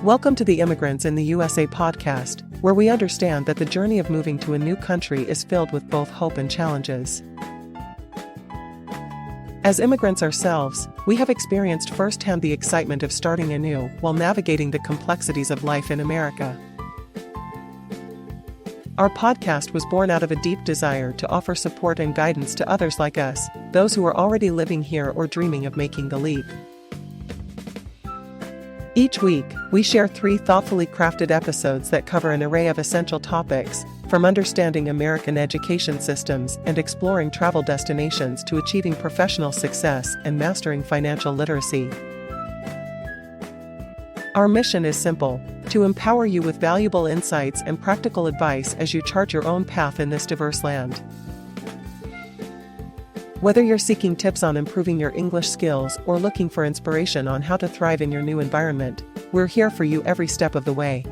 Welcome to the Immigrants in the USA podcast, where we understand that the journey of moving to a new country is filled with both hope and challenges. As immigrants ourselves, we have experienced firsthand the excitement of starting anew while navigating the complexities of life in America. Our podcast was born out of a deep desire to offer support and guidance to others like us, those who are already living here or dreaming of making the leap. Each week, we share 3 thoughtfully crafted episodes that cover an array of essential topics, from understanding American education systems and exploring travel destinations to achieving professional success and mastering financial literacy. Our mission is simple: to empower you with valuable insights and practical advice as you chart your own path in this diverse land. Whether you're seeking tips on improving your English skills or looking for inspiration on how to thrive in your new environment, we're here for you every step of the way.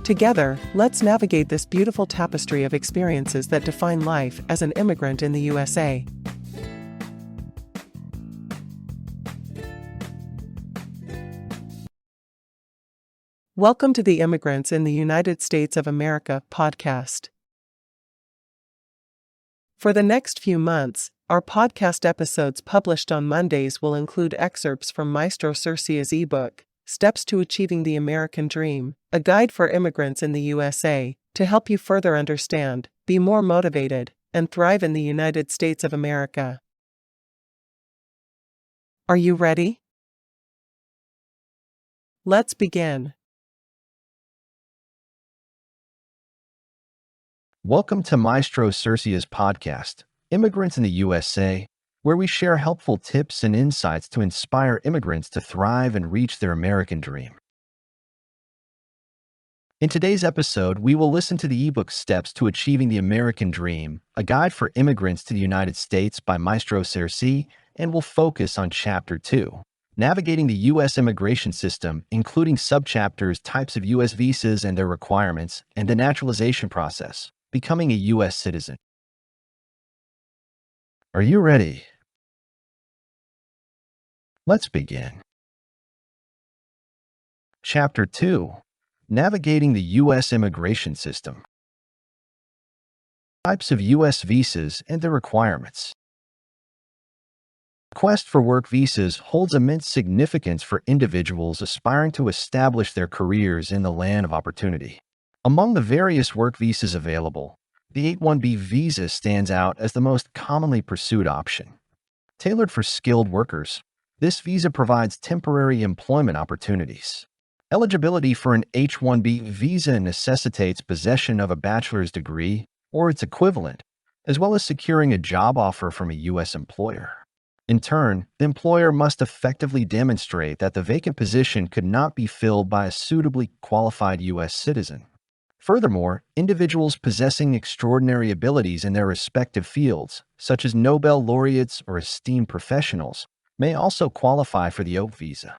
Together, let's navigate this beautiful tapestry of experiences that define life as an immigrant in the USA. Welcome to the Immigrants in the United States of America podcast. For the next few months, our podcast episodes published on Mondays will include excerpts from Maestro Sersea's eBook, Steps to Achieving the American Dream, a guide for immigrants in the USA, to help you further understand, be more motivated, and thrive in the United States of America. Are you ready? Let's begin. Welcome to Maestro Sersea's podcast, Immigrants in the USA, where we share helpful tips and insights to inspire immigrants to thrive and reach their American dream. In today's episode, we will listen to the ebook Steps to Achieving the American Dream, a guide for immigrants to the United States by Maestro Sersea, and will focus on Chapter 2, Navigating the U.S. Immigration System, including subchapters, types of U.S. visas and their requirements, and the Naturalization Process, becoming a U.S. citizen. Are you ready? Let's begin. Chapter 2, Navigating the U.S. Immigration System. Types of U.S. visas and their requirements. The quest for work visas holds immense significance for individuals aspiring to establish their careers in the land of opportunity. Among the various work visas available, the H-1B visa stands out as the most commonly pursued option. Tailored for skilled workers, this visa provides temporary employment opportunities. Eligibility for an H-1B visa necessitates possession of a bachelor's degree or its equivalent, as well as securing a job offer from a U.S. employer. In turn, the employer must effectively demonstrate that the vacant position could not be filled by a suitably qualified U.S. citizen. Furthermore, individuals possessing extraordinary abilities in their respective fields, such as Nobel laureates or esteemed professionals, may also qualify for the OPT visa.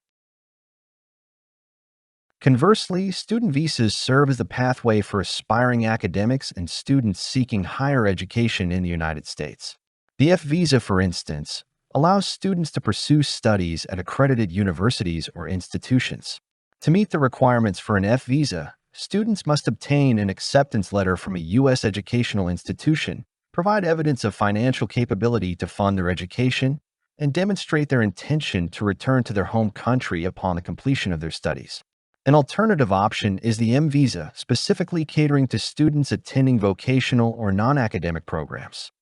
Conversely, student visas serve as the pathway for aspiring academics and students seeking higher education in the United States. The F visa, for instance, allows students to pursue studies at accredited universities or institutions. To meet the requirements for an F visa, students must obtain an acceptance letter from a U.S. educational institution, provide evidence of financial capability to fund their education, and demonstrate their intention to return to their home country upon the completion of their studies. An alternative option is the M visa, specifically catering to students attending vocational or non-academic programs.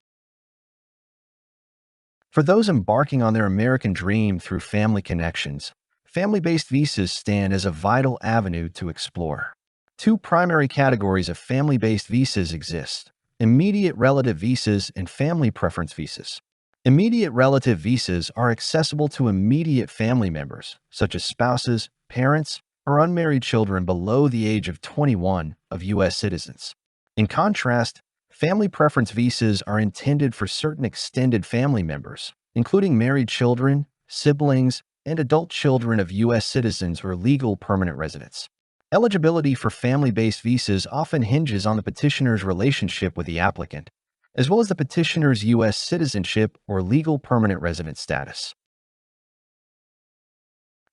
For those embarking on their American dream through family connections, family-based visas stand as a vital avenue to explore. 2 primary categories of family-based visas exist: immediate relative visas and family preference visas. Immediate relative visas are accessible to immediate family members, such as spouses, parents, or unmarried children below the age of 21 of U.S. citizens. In contrast, family preference visas are intended for certain extended family members, including married children, siblings, and adult children of U.S. citizens or legal permanent residents. Eligibility for family-based visas often hinges on the petitioner's relationship with the applicant, as well as the petitioner's U.S. citizenship or legal permanent resident status.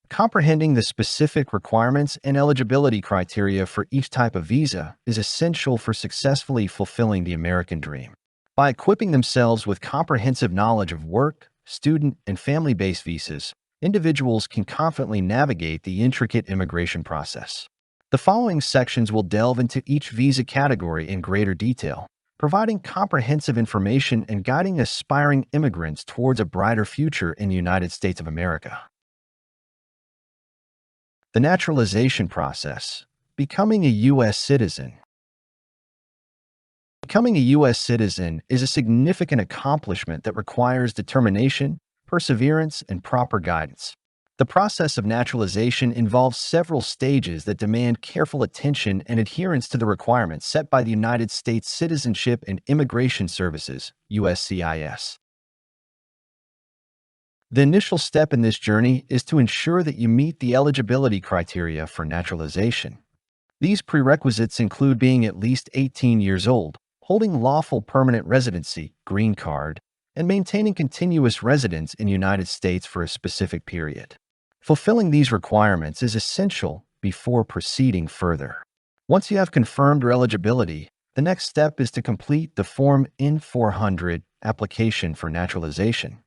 Comprehending the specific requirements and eligibility criteria for each type of visa is essential for successfully fulfilling the American dream. By equipping themselves with comprehensive knowledge of work, student, and family-based visas, individuals can confidently navigate the intricate immigration process. The following sections will delve into each visa category in greater detail, providing comprehensive information and guiding aspiring immigrants towards a brighter future in the United States of America. The naturalization process. Becoming a U.S. citizen. Becoming a U.S. citizen is a significant accomplishment that requires determination, perseverance, and proper guidance. The process of naturalization involves several stages that demand careful attention and adherence to the requirements set by the United States Citizenship and Immigration Services, USCIS. The initial step in this journey is to ensure that you meet the eligibility criteria for naturalization. These prerequisites include being at least 18 years old, holding lawful permanent residency, green card, and maintaining continuous residence in the United States for a specific period. Fulfilling these requirements is essential before proceeding further. Once you have confirmed your eligibility, the next step is to complete the Form N-400 application for naturalization.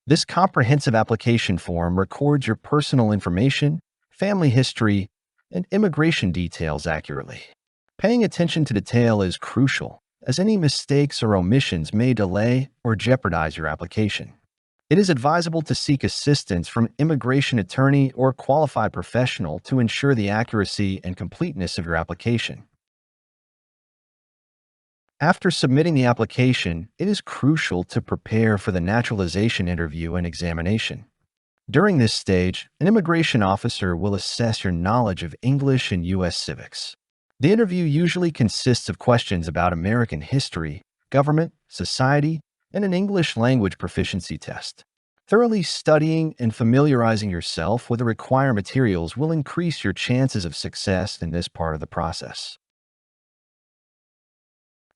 This comprehensive application form records your personal information, family history, and immigration details accurately. Paying attention to detail is crucial, as any mistakes or omissions may delay or jeopardize your application. It is advisable to seek assistance from an immigration attorney or qualified professional to ensure the accuracy and completeness of your application. After submitting the application, it is crucial to prepare for the naturalization interview and examination. During this stage, an immigration officer will assess your knowledge of English and U.S. civics. The interview usually consists of questions about American history, government, society, and an English language proficiency test. Thoroughly studying and familiarizing yourself with the required materials will increase your chances of success in this part of the process.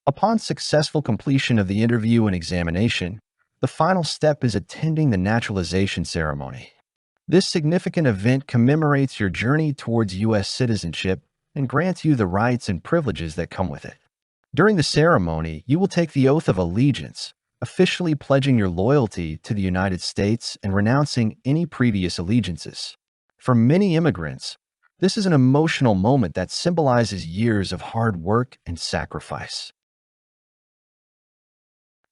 Upon successful completion of the interview and examination, the final step is attending the naturalization ceremony. This significant event commemorates your journey towards U.S. citizenship and grants you the rights and privileges that come with it. During the ceremony, you will take the oath of allegiance, officially pledging your loyalty to the United States and renouncing any previous allegiances. For many immigrants, this is an emotional moment that symbolizes years of hard work and sacrifice.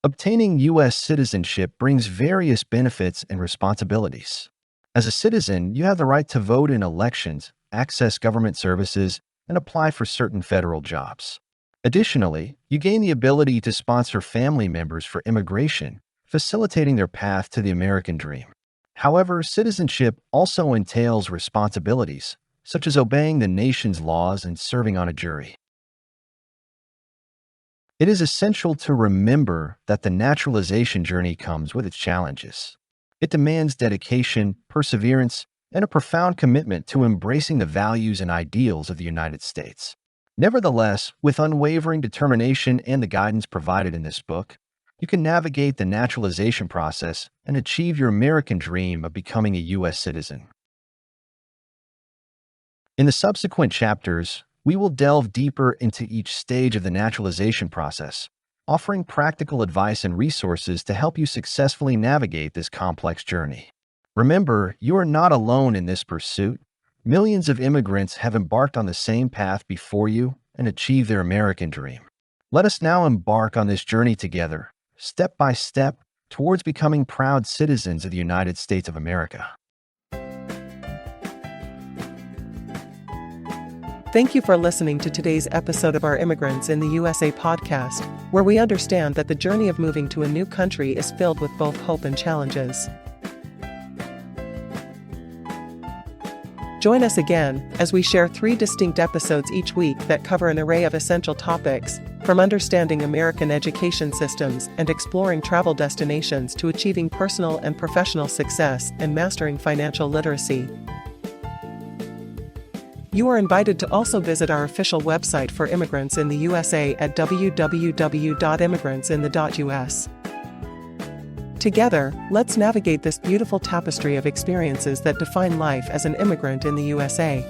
Obtaining U.S. citizenship brings various benefits and responsibilities. As a citizen, you have the right to vote in elections, access government services, and apply for certain federal jobs. Additionally, you gain the ability to sponsor family members for immigration, facilitating their path to the American dream. However, citizenship also entails responsibilities, such as obeying the nation's laws and serving on a jury. It is essential to remember that the naturalization journey comes with its challenges. It demands dedication, perseverance, and a profound commitment to embracing the values and ideals of the United States. Nevertheless, with unwavering determination and the guidance provided in this book, you can navigate the naturalization process and achieve your American dream of becoming a U.S. citizen. In the subsequent chapters, we will delve deeper into each stage of the naturalization process, offering practical advice and resources to help you successfully navigate this complex journey. Remember, you are not alone in this pursuit. Millions of immigrants have embarked on the same path before you and achieved their American dream. Let us now embark on this journey together, step by step, towards becoming proud citizens of the United States of America. Thank you for listening to today's episode of our Immigrants in the USA podcast, where we understand that the journey of moving to a new country is filled with both hope and challenges. Join us again as we share 3 distinct episodes each week that cover an array of essential topics, from understanding American education systems and exploring travel destinations to achieving personal and professional success and mastering financial literacy. You are invited to also visit our official website for Immigrants in the USA at www.immigrantsinthe.us. Together, let's navigate this beautiful tapestry of experiences that define life as an immigrant in the USA.